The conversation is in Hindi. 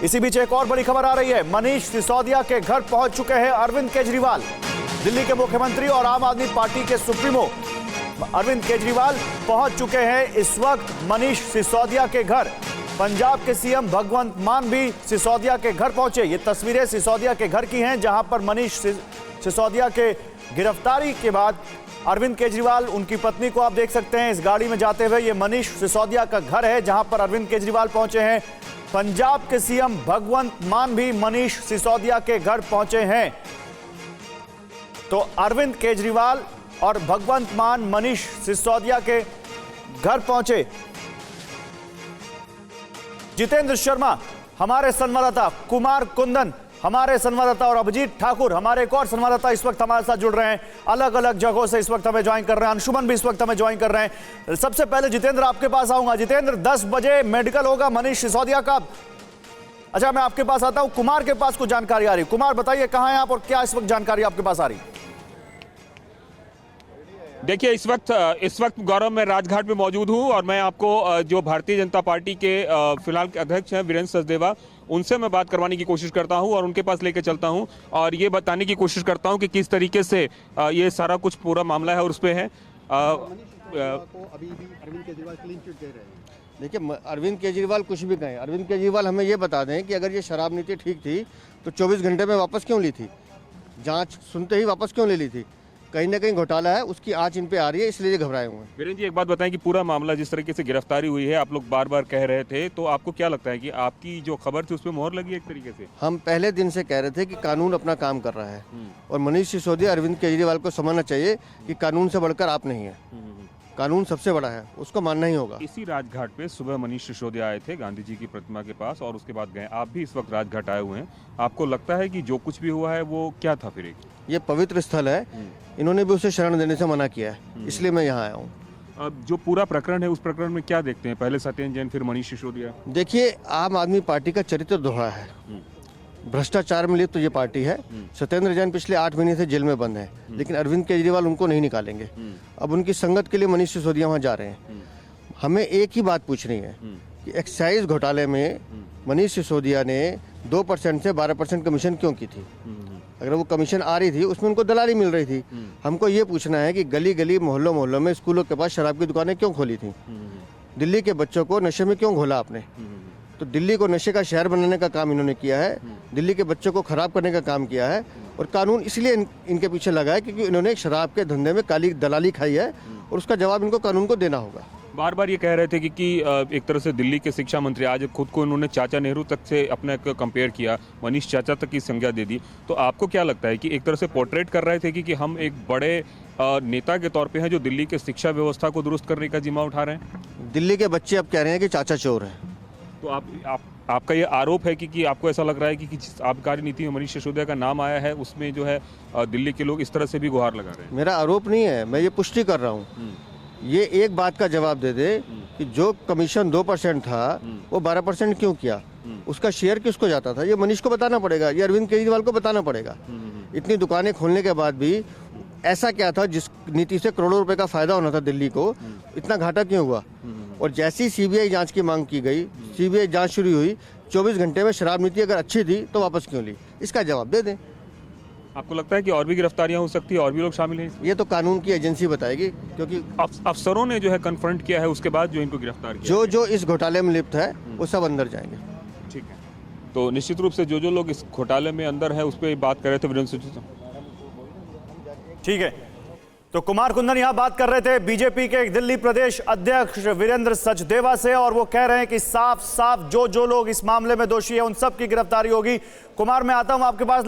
इसी बीच एक और बड़ी खबर आ रही है। मनीष सिसोदिया के घर पहुंच चुके हैं अरविंद केजरीवाल। दिल्ली के मुख्यमंत्री और आम आदमी पार्टी के सुप्रीमो अरविंद केजरीवाल पहुंच चुके हैं इस वक्त मनीष सिसोदिया के घर। पंजाब के सीएम भगवंत मान भी सिसोदिया के घर पहुंचे। ये तस्वीरें सिसोदिया के घर की हैं, जहां पर मनीष सिसोदिया के गिरफ्तारी के बाद अरविंद केजरीवाल, उनकी पत्नी को आप देख सकते हैं इस गाड़ी में जाते हुए। ये मनीष सिसोदिया का घर है जहां पर अरविंद केजरीवाल पहुंचे हैं। पंजाब के सीएम भगवंत मान भी मनीष सिसोदिया के घर पहुंचे हैं। तो अरविंद केजरीवाल और भगवंत मान मनीष सिसोदिया के घर पहुंचे। जितेंद्र शर्मा हमारे संवाददाता, कुमार कुंदन हमारे संवाददाता और अभिजीत ठाकुर हमारे एक और संवाददाता इस वक्त हमारे साथ जुड़ रहे हैं। अलग अलग जगहों से इस वक्त हमें ज्वाइन कर रहे हैं। अंशुमन भी इस वक्त हमें ज्वाइन कर रहे हैं। सबसे पहले जितेंद्र आपके पास आऊंगा। जितेंद्र, 10 बजे मेडिकल होगा मनीष सिसोदिया का। अच्छा, मैं आपके पास आता हूं। कुमार के पास कुछ जानकारी आ रही है। कुमार, बताइए कहां हैं आप और क्या इस वक्त जानकारी आपके पास आ रही है? देखिए, इस वक्त गौरव मैं राजघाट में मौजूद हूं और मैं आपको जो भारतीय जनता पार्टी के फिलहाल के अध्यक्ष हैं वीरेंद्र सचदेवा, उनसे मैं बात करवाने की कोशिश करता हूं और उनके पास लेके चलता हूं और ये बताने की कोशिश करता हूं कि किस तरीके से ये सारा कुछ पूरा मामला है और उस पर है। अभी भी अरविंद केजरीवाल क्लीन चिट दे रहे हैं। देखिए, अरविंद केजरीवाल कुछ भी कहें, अरविंद केजरीवाल हमें ये बता दें कि अगर ये शराब नीति ठीक थी तो 24 घंटे में वापस क्यों ली थी? जाँच सुनते ही वापस क्यों ले ली थी? कहीं ना कहीं घोटाला है, उसकी आंच इन पे आ रही है, इसलिए घबराए हुए हैं। वीरेंद्र जी, एक बात बताएं कि पूरा मामला जिस तरीके से गिरफ्तारी हुई है, आप लोग बार बार कह रहे थे, तो आपको क्या लगता है कि आपकी जो खबर थी उस पर मोहर लगी एक तरीके से? हम पहले दिन से कह रहे थे कि कानून अपना काम कर रहा है और मनीष सिसोदिया, अरविंद केजरीवाल को समझना चाहिए कि कानून से बढ़कर आप नहीं है। कानून सबसे बड़ा है, उसको मानना ही होगा। इसी राजघाट पे सुबह मनीष सिसोदिया आए थे गांधी जी की प्रतिमा के पास और उसके बाद गए। आप भी इस वक्त राजघाट आए हुए हैं। आपको लगता है कि जो कुछ भी हुआ है वो क्या था? फिर ये पवित्र स्थल है, इन्होंने भी उसे शरण देने से मना किया है, इसलिए मैं यहाँ आया हूँ। अब जो पूरा प्रकरण है उस प्रकरण में क्या देखते हैं? पहले सत्येंद्र जैन, फिर मनीष सिसोदिया। देखिए, आम आदमी पार्टी का चरित्र दोहरा है। भ्रष्टाचार में लिप्त तो ये पार्टी है। सत्येंद्र जैन पिछले 8 महीने से जेल में बंद है, लेकिन अरविंद केजरीवाल उनको नहीं निकालेंगे। अब उनकी संगत के लिए मनीष सिसोदिया वहाँ जा रहे हैं। हमें एक ही बात पूछनी है कि एक्साइज घोटाले में मनीष सिसोदिया ने 2% से 12% कमीशन क्यों की थी? अगर वो कमीशन आ रही थी उसमें उनको दलाली मिल रही थी। हमको ये पूछना है कि गली गली, मोहल्लों मोहल्लों में, स्कूलों के पास शराब की दुकानें क्यों खोली थी? दिल्ली के बच्चों को नशे में क्यों घोला आपने? तो दिल्ली को नशे का शहर बनाने का काम इन्होंने किया है, दिल्ली के बच्चों को खराब करने का काम किया है और कानून इसलिए इनके पीछे लगा है क्योंकि इन्होंने शराब के धंधे में काली दलाली खाई है और उसका जवाब इनको कानून को देना होगा। बार बार ये कह रहे थे कि एक तरह से दिल्ली के शिक्षा मंत्री, आज खुद को इन्होंने चाचा नेहरू तक से अपने कंपेयर किया, मनीष चाचा तक की संज्ञा दे दी। तो आपको क्या लगता है कि एक तरह से पोर्ट्रेट कर रहे थे कि हम एक बड़े नेता के तौर पे हैं जो दिल्ली के शिक्षा व्यवस्था को दुरुस्त करने का जिम्मा उठा रहे हैं? दिल्ली के बच्चे अब कह रहे हैं कि चाचा चोर है। तो आपका ये आरोप है कि आपको ऐसा लग रहा है कि जिस आबकारी नीति में मनीष सिसोदिया का नाम आया है उसमें जो है दिल्ली के लोग इस तरह से भी गुहार लगा रहे हैं? मेरा आरोप नहीं है, मैं ये पुष्टि कर रहा हूँ। ये एक बात का जवाब दे दे कि जो कमीशन 2% था वो 12% क्यों किया? उसका शेयर किसको जाता था? ये मनीष को बताना पड़ेगा, ये अरविंद केजरीवाल को बताना पड़ेगा। इतनी दुकानें खोलने के बाद भी ऐसा क्या था जिस नीति से करोड़ों रुपए का फायदा होना था दिल्ली को, इतना घाटा क्यों हुआ? और जैसी सीबीआई जांच की मांग की गई, सीबीआई जांच शुरू हुई, 24 घंटे में शराब नीति अगर अच्छी थी तो वापस क्यों ली? इसका जवाब दे दें। आपको लगता है कि और भी गिरफ्तारियां हो सकती है, और भी लोग शामिल हैं? ये तो कानून की एजेंसी बताएगी, क्योंकि अफसरों ने जो है कन्फ्रंट किया है उसके बाद जो इनको गिरफ्तार किया। जो इस घोटाले में लिप्त है वो सब अंदर जाएंगे। ठीक है, तो निश्चित रूप से जो लोग इस घोटाले में अंदर है उस पर बात कर रहे थे वीरेंद्र सचदेवा। ठीक है, तो कुमार कुंदन यहां बात कर रहे थे बीजेपी के दिल्ली प्रदेश अध्यक्ष वीरेंद्र सचदेवा से और वो कह रहे हैं कि साफ साफ जो लोग इस मामले में दोषी है उन सब की गिरफ्तारी होगी। कुमार, मैं आता हूं आपके पास।